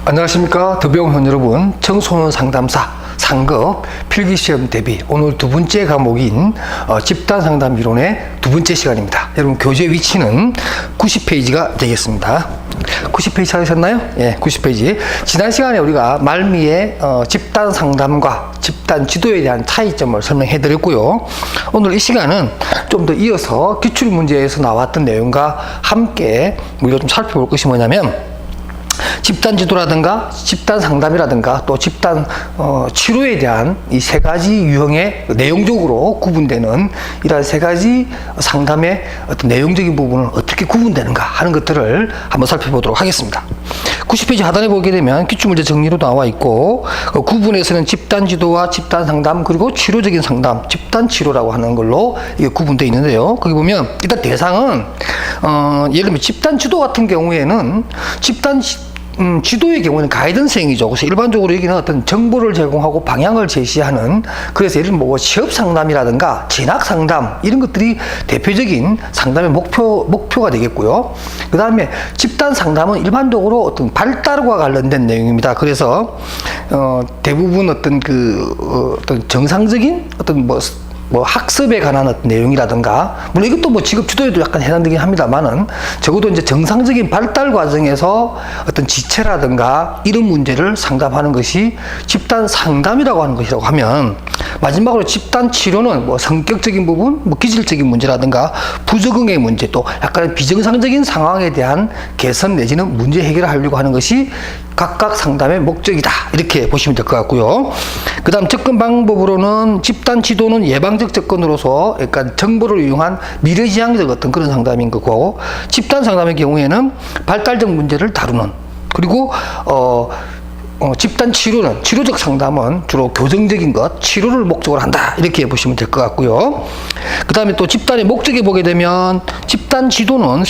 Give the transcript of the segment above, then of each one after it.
안녕하십니까 더병훈 여러분. 청소년 상담사 상급 필기시험 대비 오늘 두 번째 과목인 집단상담 이론의 두 번째 시간입니다. 여러분 교재 위치는 90페이지가 되겠습니다. 90페이지 찾으셨나요? 예, 90페이지. 지난 시간에 우리가 말미에 집단상담과 집단지도에 대한 차이점을 설명해 드렸고요. 오늘 이 시간은 좀 더 이어서 기출문제에서 나왔던 내용과 함께 우리가 좀 살펴볼 것이 뭐냐면 집단 지도라든가 집단 상담이라든가 또 집단 치료에 대한 이 세 가지 유형의 내용적으로 구분되는 이러한 세 가지 상담의 어떤 내용적인 부분은 어떻게 구분되는가 하는 것들을 한번 살펴보도록 하겠습니다. 90페이지 하단에 보게 되면 기출문제 정리로 나와 있고 구분에서는 집단 지도와 집단 상담 그리고 치료적인 상담, 집단 치료라고 하는 걸로 이게 구분되어 있는데요. 거기 보면 일단 대상은 예를 들면 집단 지도 같은 경우에는 지도의 경우는 가이던스형이죠. 그래서 일반적으로 여기는 어떤 정보를 제공하고 방향을 제시하는, 그래서 예를 들면 뭐 취업 상담이라든가 진학 상담 이런 것들이 대표적인 상담의 목표가 되겠고요. 그 다음에 집단 상담은 일반적으로 어떤 발달과 관련된 내용입니다. 그래서 대부분 어떤 어떤 정상적인 어떤 뭐 학습에 관한 어떤 내용이라든가, 물론 이것도 뭐 직업 지도에도 약간 해당되긴 합니다만은 적어도 이제 정상적인 발달 과정에서 어떤 지체라든가 이런 문제를 상담하는 것이 집단 상담이라고 하는 것이라고 하면, 마지막으로 집단 치료는 뭐 성격적인 부분, 뭐 기질적인 문제라든가 부적응의 문제, 또 약간 비정상적인 상황에 대한 개선 내지는 문제 해결을 하려고 하는 것이 각각 상담의 목적이다, 이렇게 보시면 될 것 같고요. 그 다음 접근 방법으로는 집단 지도는 예방적 접근으로서 약간 정보를 이용한 미래지향적 어떤 그런 상담인 거고, 집단 상담의 경우에는 발달적 문제를 다루는, 그리고 집단 치료는, 치료적 상담은 주로 교정적인 것, 치료를 목적으로 한다, 이렇게 보시면 될 것 같고요. 그 다음에 또 집단의 목적에 보게 되면 집단 지도는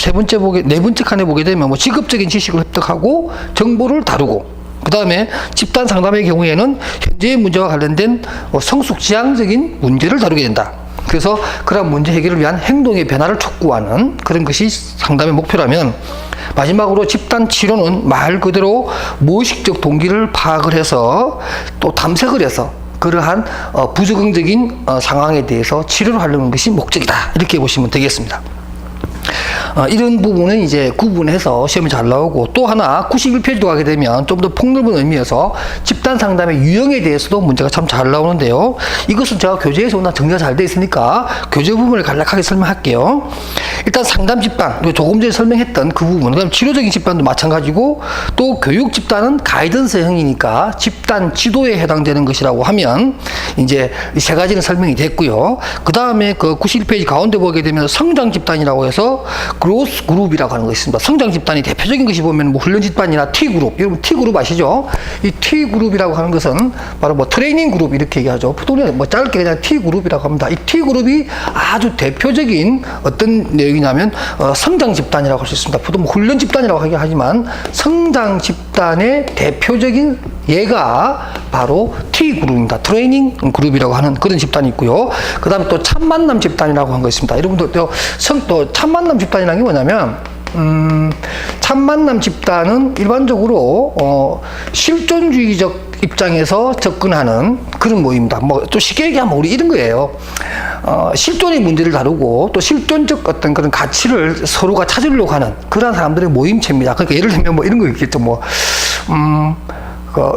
네 번째 칸에 보게 되면 뭐 직업적인 지식을 습득하고 정보를 다루고, 그 다음에 집단 상담의 경우에는 현재의 문제와 관련된 성숙지향적인 문제를 다루게 된다. 그래서 그런 문제 해결을 위한 행동의 변화를 촉구하는 그런 것이 상담의 목표라면, 마지막으로 집단 치료는 말 그대로 무의식적 동기를 파악을 해서 또 탐색을 해서 그러한 부적응적인 상황에 대해서 치료를 하려는 것이 목적이다, 이렇게 보시면 되겠습니다. 이런 부분은 이제 구분해서 시험이 잘 나오고, 또 하나 91페이지로 가게 되면 좀 더 폭넓은 의미에서 집단 상담의 유형에 대해서도 문제가 참 잘 나오는데요. 이것은 제가 교재에서 워낙 정리가 잘 되어 있으니까 교재 부분을 간략하게 설명할게요. 일단 상담 집단, 조금 전에 설명했던 그 부분, 그다음 치료적인 집단도 마찬가지고, 또 교육 집단은 가이던스형이니까 집단 지도에 해당되는 것이라고 하면 이제 이 세 가지는 설명이 됐고요. 그 다음에 그 91페이지 가운데 보게 되면 성장 집단이라고 해서 그로스 그룹이라고 하는 것이 있습니다. 성장 집단이 대표적인 것이 보면 뭐 훈련 집단이나 T그룹, 여러분 T그룹 아시죠? 이 T그룹이라고 하는 것은 바로 뭐 트레이닝 그룹 이렇게 얘기하죠. 보통 뭐 짧게 그냥 T그룹이라고 합니다. 이 T그룹이 아주 대표적인 어떤 내용이냐면 성장 집단이라고 할 수 있습니다. 보통 뭐 훈련 집단이라고 하긴 하지만 성장 집단의 대표적인 예가 바로 T그룹입니다. 트레이닝 그룹이라고 하는 그런 집단이 있고요. 그 다음에 또 참만남 집단이라고 하는 거 있습니다. 여러분들 또 참만남 집단이라는 게 뭐냐면, 참만남 집단은 일반적으로 실존주의적 입장에서 접근하는 그런 모임입니다. 뭐 또 쉽게 얘기하면 우리 이런 거예요. 실존의 문제를 다루고 또 실존적 어떤 그런 가치를 서로가 찾으려고 하는 그런 사람들의 모임체입니다. 그러니까 예를 들면 뭐 이런 거 있겠죠. 뭐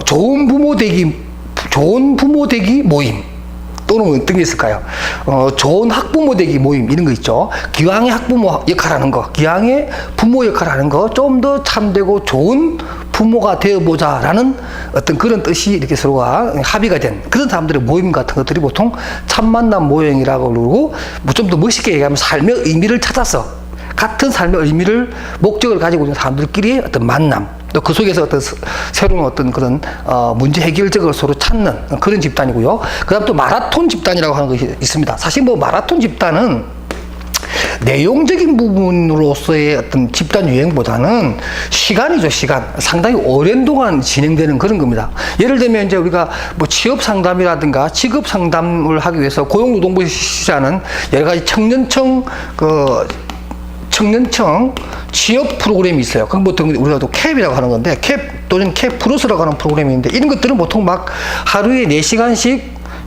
좋은 부모 되기 모임, 또는 어떤 게 있을까요? 좋은 학부모 되기 모임, 이런 거 있죠. 기왕의 학부모 역할하는 거, 기왕의 부모 역할하는 거, 좀 더 참되고 좋은 부모가 되어보자라는 어떤 그런 뜻이 이렇게 서로가 합의가 된 그런 사람들의 모임 같은 것들이 보통 참만남 모형이라고 그러고, 뭐 좀 더 멋있게 얘기하면 삶의 의미를 찾아서 같은 삶의 의미를, 목적을 가지고 있는 사람들끼리의 어떤 만남, 또 그 속에서 어떤 새로운 어떤 그런 문제 해결적을 서로 찾는 그런 집단이고요. 그 다음 또 마라톤 집단이라고 하는 것이 있습니다. 사실 뭐 마라톤 집단은 내용적인 부분으로서의 어떤 집단 유행보다는 시간이죠, 시간. 상당히 오랜 동안 진행되는 그런 겁니다. 예를 들면 이제 우리가 뭐 취업 상담이라든가 직업 상담을 하기 위해서 고용노동부에서 실시하는 여러 가지 청년청 취업 프로그램이 있어요. 그럼 보통 우리가 또 캡이라고 하는 건데, 캡 또는 K 플러스라고 하는 프로그램인데 이런 것들은 보통 막 하루에 4시간씩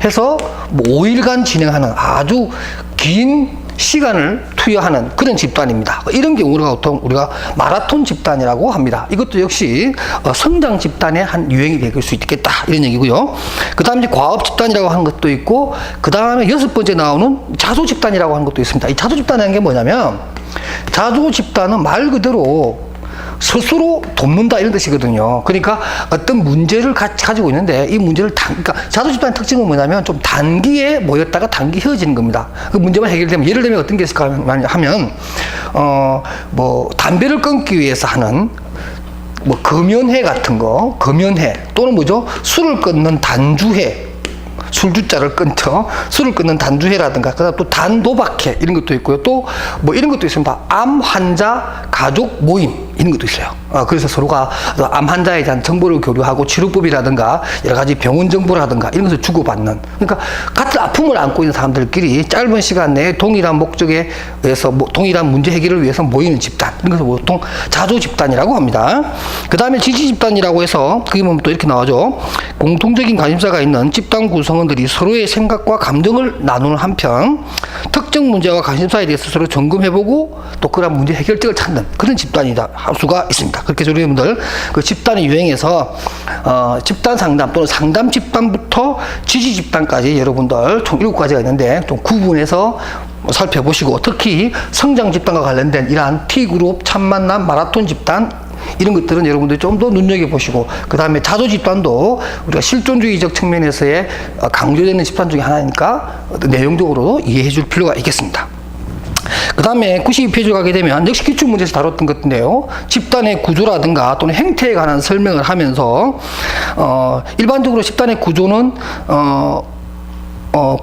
해서 뭐 5일간 진행하는 아주 긴 시간을 투여하는 그런 집단입니다. 이런 경우를 보통 우리가 마라톤 집단이라고 합니다. 이것도 역시 성장 집단의 한 유형이 될 수 있겠다 이런 얘기고요. 그 다음에 과업 집단이라고 하는 것도 있고 그 다음에 6번째 나오는 자조 집단이라고 하는 것도 있습니다. 이 자조 집단이라는 게 뭐냐면 자조 집단은 말 그대로 스스로 돕는다 이런 뜻이거든요. 그러니까 어떤 문제를 가지고 있는데 이 문제를 그러니까 자조 집단의 특징은 뭐냐면 좀 단기에 모였다가 단기 헤어지는 겁니다. 그 문제만 해결되면 예를 들면 어떤 게 있을까 하면 뭐 담배를 끊기 위해서 하는 뭐 금연회 같은 거, 금연회 또는 뭐죠? 술을 끊는 단주회. 술주자를 끊죠. 술을 끊는 단주회라든가, 그다음 또 단도박회 이런 것도 있고요. 또 뭐 이런 것도 있습니다. 암 환자 가족 모임 이런 것도 있어요. 그래서 서로가 암 환자에 대한 정보를 교류하고 치료법이라든가 여러 가지 병원 정보라든가 이런 것을 주고받는. 그러니까 같은 아픔을 안고 있는 사람들끼리 짧은 시간 내에 동일한 목적에 의해서 동일한 문제 해결을 위해서 모이는 집단. 이런 것을 보통 자조 집단이라고 합니다. 그 다음에 지지 집단이라고 해서 그게 보면 또 이렇게 나오죠. 공통적인 관심사가 있는 집단 구성원들이 서로의 생각과 감정을 나누는 한편 특정 문제와 관심사에 대해서 서로 점검해보고 또 그런 문제 해결책을 찾는 그런 집단이다 할 수가 있습니다. 그렇게 여러분들 그 집단의 유형에서 집단 상담 또는 상담 집단부터 지지 집단까지 여러분들 총 7가지가 있는데 좀 구분해서 살펴보시고 특히 성장 집단과 관련된 이러한 T그룹, 참만남, 마라톤 집단 이런 것들은 여러분들이 좀 더 눈여겨보시고 그 다음에 자조 집단도 우리가 실존주의적 측면에서의 강조되는 집단 중에 하나니까 내용적으로도 이해해 줄 필요가 있겠습니다. 그 다음에 92페이지 가게 되면 역시 기출문제에서 다뤘던 것인데요. 집단의 구조라든가 또는 행태에 관한 설명을 하면서 일반적으로 집단의 구조는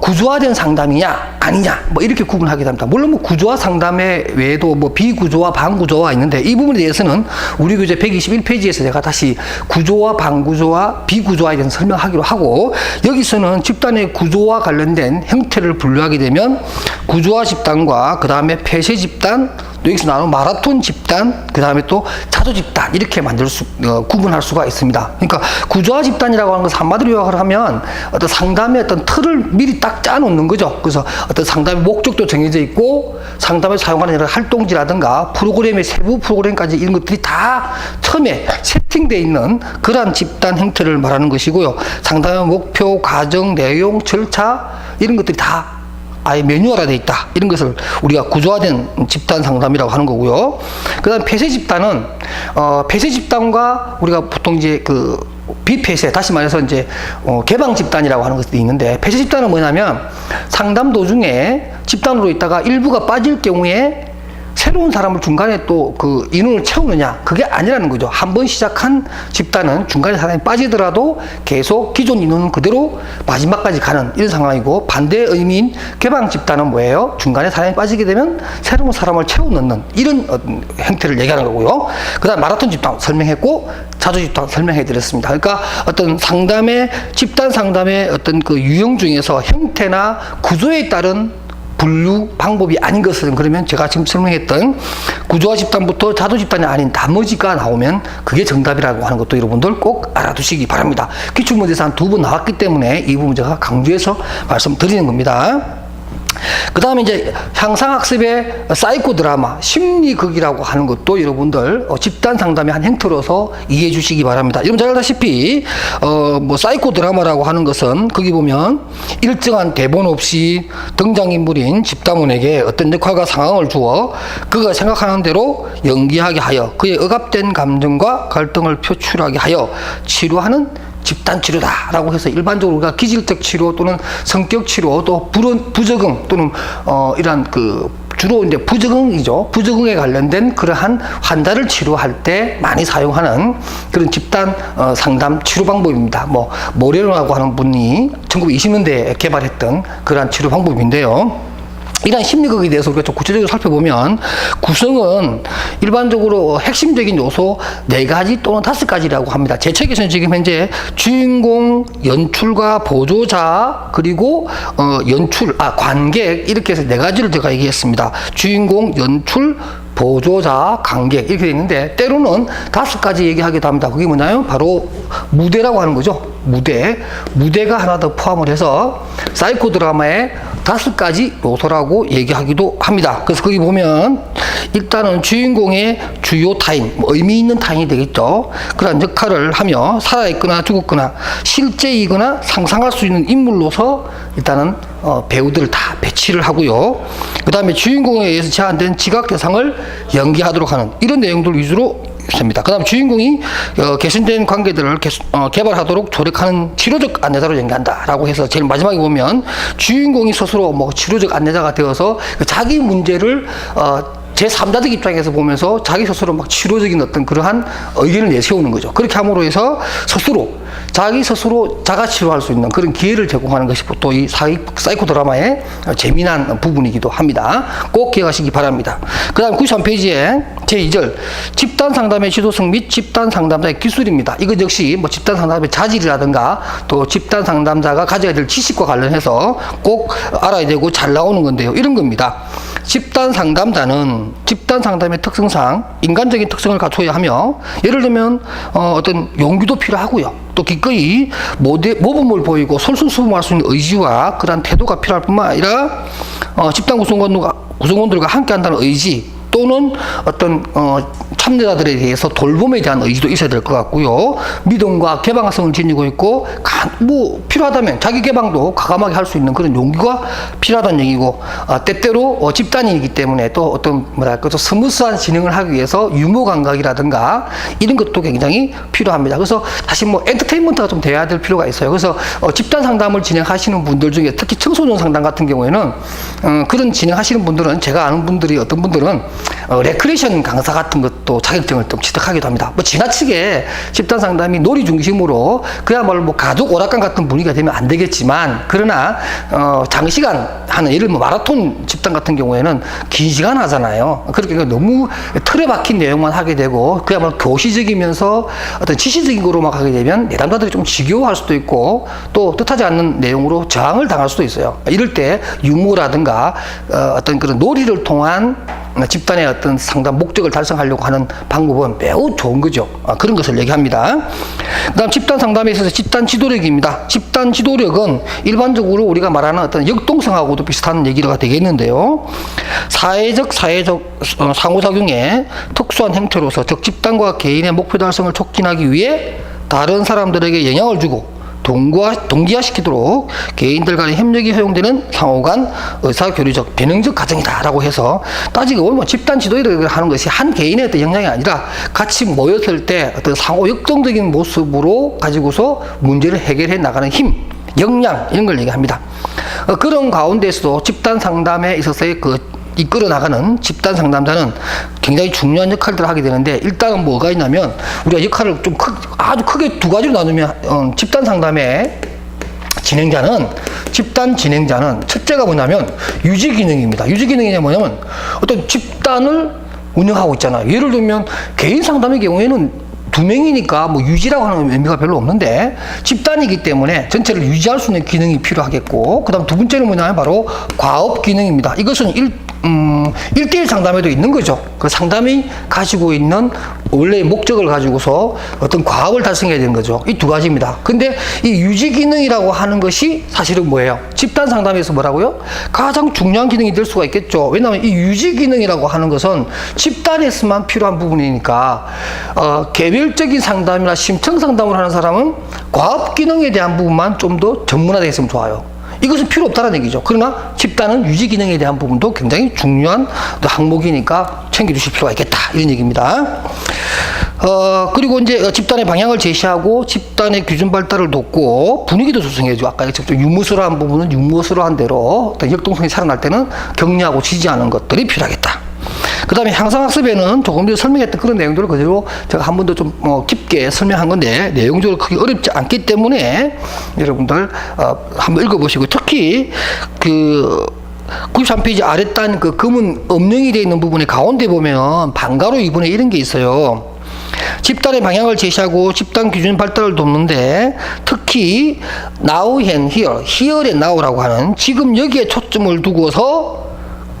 구조화된 상담이냐 아니냐 뭐 이렇게 구분하게 됩니다. 물론 뭐 구조화 상담의 외에도 뭐 비구조화 반구조화 있는데 이 부분에 대해서는 우리 교재 121페이지에서 제가 다시 구조화 반구조화 비구조화에 대해서 설명하기로 하고 여기서는 집단의 구조와 관련된 형태를 분류하게 되면 구조화 집단과 그 다음에 폐쇄 집단 또 여기서 나오는 마라톤 집단 그 다음에 또 자조 집단 이렇게 구분할 수가 있습니다. 그러니까 구조화 집단이라고 하는 것을 한마디로 요약을 하면 어떤 상담의 어떤 틀을 미리 딱 짜놓는 거죠. 그래서 어떤 상담의 목적도 정해져 있고 상담에 사용하는 여러 활동지라든가 프로그램의 세부 프로그램까지 이런 것들이 다 처음에 세팅되어 있는 그러한 집단 형태를 말하는 것이고요. 상담의 목표, 과정, 내용, 절차 이런 것들이 다 아예 매뉴얼화되어 있다. 이런 것을 우리가 구조화된 집단 상담이라고 하는 거고요. 그 다음 폐쇄 집단은, 폐쇄 집단과 우리가 보통 이제 그 비폐쇄, 다시 말해서 이제, 개방 집단이라고 하는 것들이 있는데, 폐쇄 집단은 뭐냐면 상담 도중에 집단으로 있다가 일부가 빠질 경우에 새로운 사람을 중간에 또 그 인원을 채우느냐 그게 아니라는 거죠. 한번 시작한 집단은 중간에 사람이 빠지더라도 계속 기존 인원은 그대로 마지막까지 가는 이런 상황이고 반대의 의미인 개방 집단은 뭐예요? 중간에 사람이 빠지게 되면 새로운 사람을 채워 넣는 이런 형태를 얘기하는 거고요. 그 다음 마라톤 집단 설명했고 자조 집단 설명해 드렸습니다. 그러니까 어떤 상담의 집단 상담의 어떤 그 유형 중에서 형태나 구조에 따른 분류 방법이 아닌 것은 그러면 제가 지금 설명했던 구조화 집단부터 자조 집단이 아닌 나머지가 나오면 그게 정답이라고 하는 것도 여러분들 꼭 알아두시기 바랍니다. 기출문제에서 한 2번 나왔기 때문에 이 부분 제가 강조해서 말씀드리는 겁니다. 그 다음에 이제 향상학습의 사이코 드라마, 심리극이라고 하는 것도 여러분들 집단 상담의 한 형태로서 이해해 주시기 바랍니다. 여러분 잘 알다시피 뭐 사이코 드라마라고 하는 것은 거기 보면 일정한 대본 없이 등장인물인 집단원에게 어떤 역할과 상황을 주어 그가 생각하는 대로 연기하게 하여 그의 억압된 감정과 갈등을 표출하게 하여 치료하는 집단 치료다라고 해서 일반적으로 우리가 기질적 치료 또는 성격 치료 또 부적응 또는 이러한 그 주로 이제 부적응이죠. 부적응에 관련된 그러한 환자를 치료할 때 많이 사용하는 그런 집단 상담 치료 방법입니다. 뭐 모레노라고 하는 분이 1920년대에 개발했던 그러한 치료 방법인데요. 이러한 심리극에 대해서 우리가 좀 구체적으로 살펴보면 구성은 일반적으로 핵심적인 요소 4가지 또는 5가지라고 합니다. 제 책에서는 지금 현재 주인공, 연출가, 보조자, 그리고 관객 이렇게 해서 4가지를 제가 얘기했습니다. 주인공, 연출, 보조자, 관객 이렇게 되어 있는데 때로는 5가지 얘기하기도 합니다. 그게 뭐냐면 바로 무대라고 하는 거죠. 무대가 하나 더 포함을 해서 사이코 드라마의 5가지 요소라고 얘기하기도 합니다. 그래서 거기 보면 일단은 주인공의 주요 타인, 의미 있는 타인이 되겠죠. 그런 역할을 하며 살아있거나 죽었거나 실제이거나 상상할 수 있는 인물로서 일단은 배우들을 다 배치를 하고요. 그 다음에 주인공에 의해서 제한된 지각 대상을 연기하도록 하는 이런 내용들 위주로 있습니다. 그 다음 주인공이 개선된 관계들을 개발하도록 조력하는 치료적 안내자로 연기한다 라고 해서 제일 마지막에 보면 주인공이 스스로 뭐 치료적 안내자가 되어서 자기 문제를 제3자적 입장에서 보면서 자기 스스로 막 치료적인 어떤 그러한 의견을 내세우는 거죠. 그렇게 함으로 해서 자기 스스로 자가 치료할 수 있는 그런 기회를 제공하는 것이 또 이 사이코 드라마의 재미난 부분이기도 합니다. 꼭 기억하시기 바랍니다. 그 다음 93페이지에 제2절 집단 상담의 지도성 및 집단 상담자의 기술입니다. 이것 역시 뭐 집단 상담의 자질이라든가 또 집단 상담자가 가져야 될 지식과 관련해서 꼭 알아야 되고 잘 나오는 건데요. 이런 겁니다. 집단 상담자는 집단 상담의 특성상 인간적인 특성을 갖춰야 하며 예를 들면 어떤 용기도 필요하고요. 또 기꺼이 모범을 보이고 솔선수범할 수 있는 의지와 그러한 태도가 필요할 뿐만 아니라 집단 구성원들과 함께 한다는 의지 또는 어떤 참여자들에 대해서 돌봄에 대한 의지도 있어야 될 것 같고요. 믿음과 개방성을 지니고 있고 뭐 필요하다면 자기 개방도 과감하게 할 수 있는 그런 용기가 필요하다는 얘기고 때때로 집단이기 때문에 또 어떤 뭐랄까 또 스무스한 진행을 하기 위해서 유머 감각이라든가 이런 것도 굉장히 필요합니다. 그래서 사실 뭐 엔터테인먼트가 좀 돼야 될 필요가 있어요. 그래서 집단 상담을 진행하시는 분들 중에 특히 청소년 상담 같은 경우에는 그런 진행하시는 분들은 제가 아는 분들이 어떤 분들은 레크레이션 강사 같은 것도 자격증을 좀 취득하기도 합니다. 뭐 지나치게 집단 상담이 놀이 중심으로 그야말로 뭐 가족 오락관 같은 분위기가 되면 안 되겠지만 그러나 장시간 하는 예를 뭐 마라톤 집단 같은 경우에는 긴 시간 하잖아요. 그렇게 너무 틀에 박힌 내용만 하게 되고 그야말로 교시적이면서 어떤 지시적인 거로만 하게 되면 내담자들이 좀 지겨워할 수도 있고 또 뜻하지 않는 내용으로 저항을 당할 수도 있어요. 이럴 때 유머라든가 어떤 그런 놀이를 통한 집단의 어떤 상담 목적을 달성하려고 하는 방법은 매우 좋은 거죠. 그런 것을 얘기합니다. 그 다음 집단 상담에 있어서 집단 지도력입니다. 집단 지도력은 일반적으로 우리가 말하는 어떤 역동성하고도 비슷한 얘기가 되겠는데요. 사회적 상호작용의 특수한 형태로서 즉 집단과 개인의 목표 달성을 촉진하기 위해 다른 사람들에게 영향을 주고 동기화시키도록 개인들 간의 협력이 허용되는 상호간 의사교류적 변형적 과정이다라고 해서 따지고 보면 집단 지도를 하는 것이 한 개인의 어떤 역량이 아니라 같이 모였을 때 어떤 상호 역동적인 모습으로 가지고서 문제를 해결해 나가는 힘, 역량 이런 걸 얘기합니다. 그런 가운데서도 집단 상담에 있어서의 이끌어 나가는 집단 상담자는 굉장히 중요한 역할들을 하게 되는데 일단은 뭐가 있냐면 우리가 역할을 좀 아주 크게 두 가지로 나누면 집단 상담의 집단 진행자는 첫째가 뭐냐면 유지 기능입니다. 유지 기능이 뭐냐면 어떤 집단을 운영하고 있잖아요. 예를 들면 개인 상담의 경우에는 2명이니까 뭐 유지라고 하는 의미가 별로 없는데 집단이기 때문에 전체를 유지할 수 있는 기능이 필요하겠고 그 다음 두 번째는 뭐냐면 바로 과업 기능입니다. 이것은 1대1 상담에도 있는 거죠. 그 상담이 가지고 있는 원래의 목적을 가지고서 어떤 과업을 달성해야 되는 거죠. 이 두 가지입니다. 근데 이 유지 기능이라고 하는 것이 사실은 뭐예요? 집단 상담에서 뭐라고요? 가장 중요한 기능이 될 수가 있겠죠. 왜냐하면 이 유지 기능이라고 하는 것은 집단에서만 필요한 부분이니까 개별적인 상담이나 심층 상담을 하는 사람은 과업 기능에 대한 부분만 좀 더 전문화되어 있으면 좋아요. 이것은 필요 없다는 얘기죠. 그러나 집단은 유지 기능에 대한 부분도 굉장히 중요한 항목이니까 챙겨주실 필요가 있겠다. 이런 얘기입니다. 그리고 이제 집단의 방향을 제시하고 집단의 규준 발달을 돕고 분위기도 조성해줘. 아까 좀 유머스러운 부분은 유머스러운 대로 어떤 역동성이 살아날 때는 격려하고 지지하는 것들이 필요하겠다. 그 다음에 향상학습에는 조금 전에 설명했던 그런 내용들을 그대로 제가 한 번 더 좀 깊게 설명한 건데 내용적으로 크게 어렵지 않기 때문에 여러분들 한번 읽어보시고 특히 93페이지 아랫단 검은 음영이 되어 있는 부분의 가운데 보면 방가로 2분에 이런 게 있어요. 집단의 방향을 제시하고 집단 기준 발달을 돕는데 특히 now and here, here and now라고 하는 지금 여기에 초점을 두고서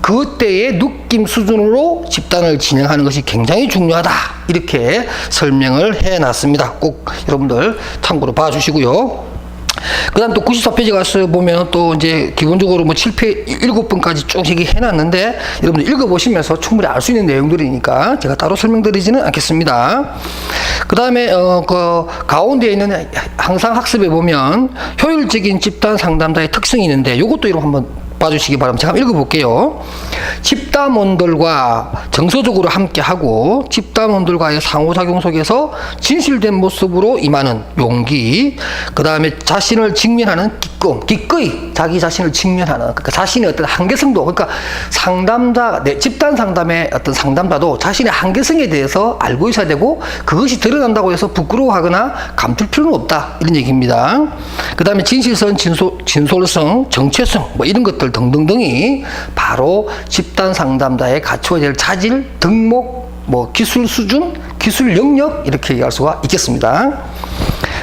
그때의 느낌 수준으로 집단을 진행하는 것이 굉장히 중요하다. 이렇게 설명을 해놨습니다. 꼭 여러분들 참고로 봐주시고요. 그 다음 또 94페이지 가서 보면 또 이제 기본적으로 뭐 7번까지 쭉 얘기해놨는데 여러분들 읽어보시면서 충분히 알 수 있는 내용들이니까 제가 따로 설명드리지는 않겠습니다. 그 다음에 그 가운데 있는 항상 학습에 보면 효율적인 집단 상담자의 특성이 있는데 이것도 이런 한번 봐주시기 바랍니다. 제가 한번 읽어볼게요. 집단원들과 정서적으로 함께하고 집단원들과의 상호작용 속에서 진실된 모습으로 임하는 용기, 그 다음에 자신을 직면하는 기꺼이 자기 자신을 직면하는, 그러니까 자신의 어떤 한계성도, 그러니까 상담자, 집단 상담의 어떤 상담자도 자신의 한계성에 대해서 알고 있어야 되고 그것이 드러난다고 해서 부끄러워하거나 감출 필요는 없다. 이런 얘기입니다. 그 다음에 진실성, 진솔성, 정체성 뭐 이런 것들 등등등이 바로 집단 상담자의 갖춰야 될 자질, 덕목, 뭐 기술 수준, 기술 영역 이렇게 얘기할 수가 있겠습니다.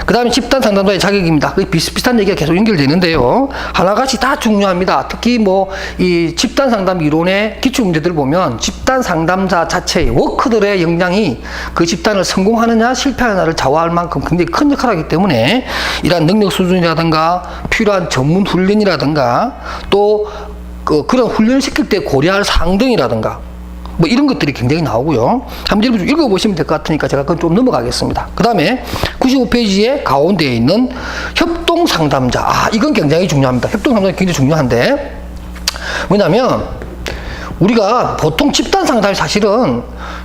그 다음에 집단 상담자의 자격입니다. 비슷비슷한 얘기가 계속 연결되는데요. 하나같이 다 중요합니다. 특히 뭐 이 집단 상담 이론의 기출 문제들을 보면 집단 상담자 자체의 워커들의 역량이 그 집단을 성공하느냐 실패하느냐를 좌우할 만큼 굉장히 큰 역할을 하기 때문에 이러한 능력 수준이라든가 필요한 전문 훈련이라든가 또 그런 훈련을 시킬 때 고려할 사항 등이라든가 뭐 이런 것들이 굉장히 나오고요. 한번 여러분 읽어보시면 될 것 같으니까 제가 그건 좀 넘어가겠습니다. 그 다음에 95페이지에 가운데에 있는 협동상담자. 이건 굉장히 중요합니다. 협동상담자 굉장히 중요한데 왜냐면 우리가 보통 집단상담이 사실은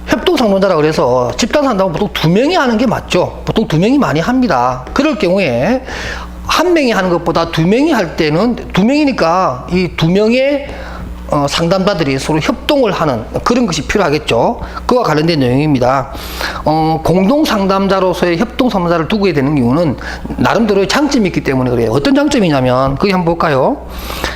협동상담자라고 그래서 집단상담은 보통 2명이 하는 게 맞죠. 보통 2명이 많이 합니다. 그럴 경우에 한 명이 하는 것보다 2명이 할 때는 2명이니까 이 2명의 상담자들이 서로 협동을 하는 그런 것이 필요하겠죠. 그와 관련된 내용입니다. 공동 상담자로서의 협동 상담자를 두게 되는 이유는 나름대로의 장점이 있기 때문에 그래요. 어떤 장점이냐면 그게 한번 볼까요?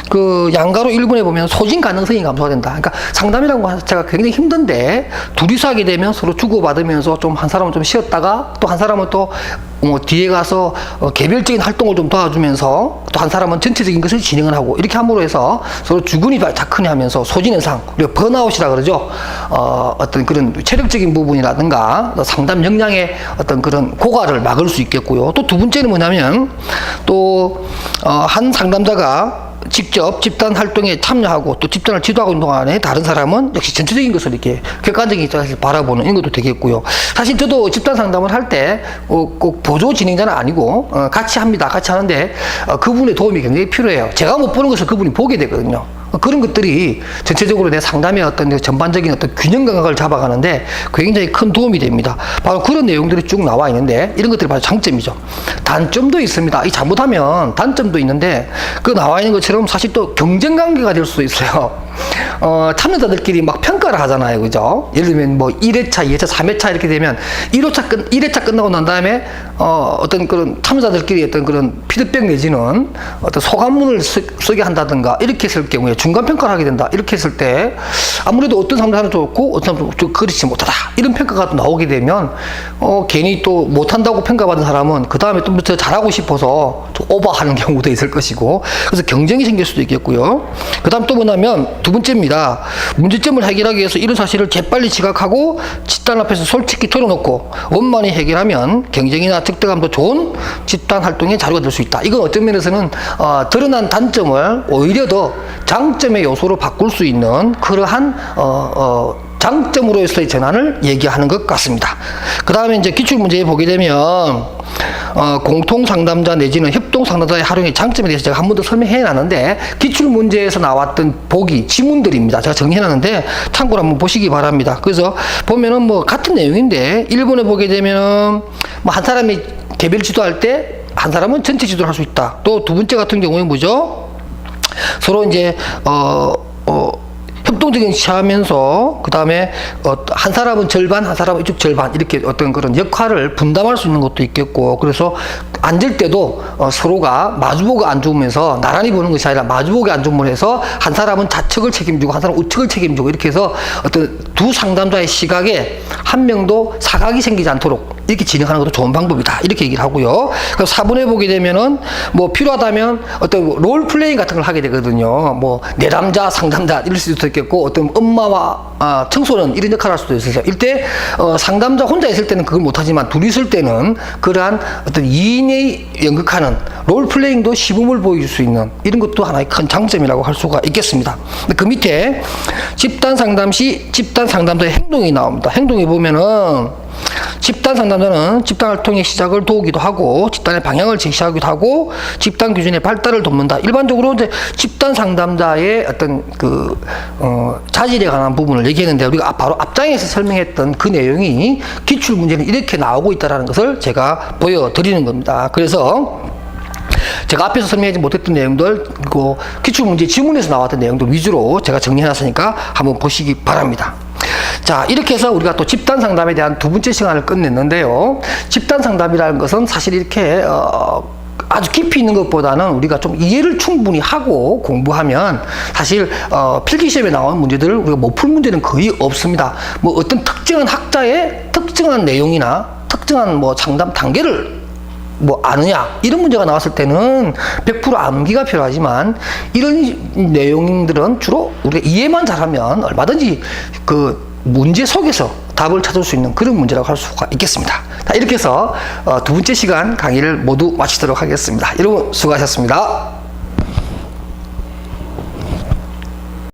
그 양가로 1번에 보면 소진 가능성이 감소가 된다. 그러니까 상담이라는 거 자체가 굉장히 힘든데 둘이서 하게 되면 서로 주고받으면서 좀 한 사람은 좀 쉬었다가 또 한 사람은 또 뒤에 가서 개별적인 활동을 좀 도와주면서 또 한 사람은 전체적인 것을 진행을 하고 이렇게 함으로 해서 서로 주근이 자크니 하면서 소진 현상, 우리가 번아웃이라 그러죠. 어떤 그런 체력적인 부분이라든가 상담 역량의 어떤 그런 고갈을 막을 수 있겠고요. 또 두 번째는 뭐냐면 또 한 상담자가 직접 집단 활동에 참여하고 또 집단을 지도하고 있는 동안에 다른 사람은 역시 전체적인 것을 이렇게 객관적인 입장에서 바라보는 이런 것도 되겠고요. 사실 저도 집단 상담을 할 때 꼭 보조 진행자는 아니고 같이 합니다. 같이 하는데 그분의 도움이 굉장히 필요해요. 제가 못 보는 것을 그분이 보게 되거든요. 그런 것들이 전체적으로 내 상담의 어떤 전반적인 어떤 균형 감각을 잡아가는데 굉장히 큰 도움이 됩니다. 바로 그런 내용들이 쭉 나와 있는데 이런 것들이 바로 장점이죠. 단점도 있습니다. 이 잘못하면 단점도 있는데 그 나와 있는 것처럼 사실 또 경쟁 관계가 될 수도 있어요. 참여자들끼리 막 평가를 하잖아요. 그죠? 예를 들면 뭐 1회차, 2회차, 3회차 이렇게 되면 1회차 끝나고 난 다음에 어떤 그런 참여자들끼리 어떤 그런 피드백 내지는 어떤 소감문을 쓰게 한다든가 이렇게 했을 경우에 중간 평가를 하게 된다. 이렇게 했을 때 아무래도 어떤 상담은 좋고 어떤 사람은 좀 그렇지 못하다. 이런 평가가 또 나오게 되면 괜히 또 못한다고 평가받은 사람은 그 다음에 좀 더 잘하고 싶어서 좀 오버하는 경우도 있을 것이고 그래서 경쟁이 생길 수도 있겠고요. 그 다음 또 뭐냐면 두 번째입니다. 문제점을 해결하기 위해서 이런 사실을 재빨리 지각하고 집단 앞에서 솔직히 털어놓고 원만히 해결하면 경쟁이나 득대감도 좋은 집단 활동의 자료가 될 수 있다. 이건 어떤 면에서는 드러난 단점을 오히려 더 장점의 요소로 바꿀 수 있는 그러한 장점으로서의 전환을 얘기하는 것 같습니다. 그 다음에 이제 기출문제에 보게 되면 공통 상담자 내지는 협동 상담자의 활용의 장점에 대해서 제가 한 번 더 설명해 놨는데 기출문제에서 나왔던 보기, 지문들입니다. 제가 정리해 놨는데 참고로 한번 보시기 바랍니다. 그래서 보면은 뭐 같은 내용인데 1번에 보게 되면은 뭐 한 사람이 개별 지도할 때 한 사람은 전체 지도를 할 수 있다. 또 두 번째 같은 경우에 뭐죠? 서로 이제 협동적인 시하면서 그 다음에 한 사람은 절반, 한 사람은 이쪽 절반 이렇게 어떤 그런 역할을 분담할 수 있는 것도 있겠고 그래서 앉을 때도 서로가 마주보고 앉으면서 나란히 보는 것이 아니라 마주보고 앉음을 해서 한 사람은 좌측을 책임지고 한 사람은 우측을 책임지고 이렇게 해서 어떤 두 상담자의 시각에 한 명도 사각이 생기지 않도록 이렇게 진행하는 것도 좋은 방법이다. 이렇게 얘기를 하고요. 그래서 4번에 보게 되면은 뭐 필요하다면 어떤 롤 플레잉 같은 걸 하게 되거든요. 뭐 내담자, 상담자 이럴 수도 있겠고 어떤 엄마와 청소년 이런 역할을 할 수도 있어요. 이때 상담자 혼자 있을 때는 그걸 못하지만 둘이 있을 때는 그러한 어떤 2인의 연극하는 롤 플레잉도 시범을 보여줄 수 있는 이런 것도 하나의 큰 장점이라고 할 수가 있겠습니다. 그 밑에 집단 상담 시 집단 상담자의 행동이 나옵니다. 행동에 보면은 집단 상담자는 집단 활동의 시작을 도우기도 하고 집단의 방향을 제시하기도 하고 집단 기준의 발달을 돕는다. 일반적으로 이제 집단 상담자의 어떤 자질에 관한 부분을 얘기했는데 우리가 바로 앞장에서 설명했던 그 내용이 기출 문제는 이렇게 나오고 있다는 것을 제가 보여드리는 겁니다. 그래서 제가 앞에서 설명하지 못했던 내용들 그리고 기출문제 지문에서 나왔던 내용들 위주로 제가 정리해놨으니까 한번 보시기 바랍니다. 자, 이렇게 해서 우리가 또 집단 상담에 대한 두 번째 시간을 끝냈는데요. 집단 상담이라는 것은 사실 이렇게 아주 깊이 있는 것보다는 우리가 좀 이해를 충분히 하고 공부하면 사실 필기시험에 나오는 문제들을 우리가 못 풀 문제는 거의 없습니다. 뭐 어떤 특정한 학자의 특정한 내용이나 특정한 뭐 상담 단계를 뭐 아느냐 이런 문제가 나왔을 때는 100% 암기가 필요하지만 이런 내용들은 주로 우리가 이해만 잘하면 얼마든지 그 문제 속에서 답을 찾을 수 있는 그런 문제라고 할 수가 있겠습니다. 자, 이렇게 해서 두 번째 시간 강의를 모두 마치도록 하겠습니다. 여러분 수고하셨습니다.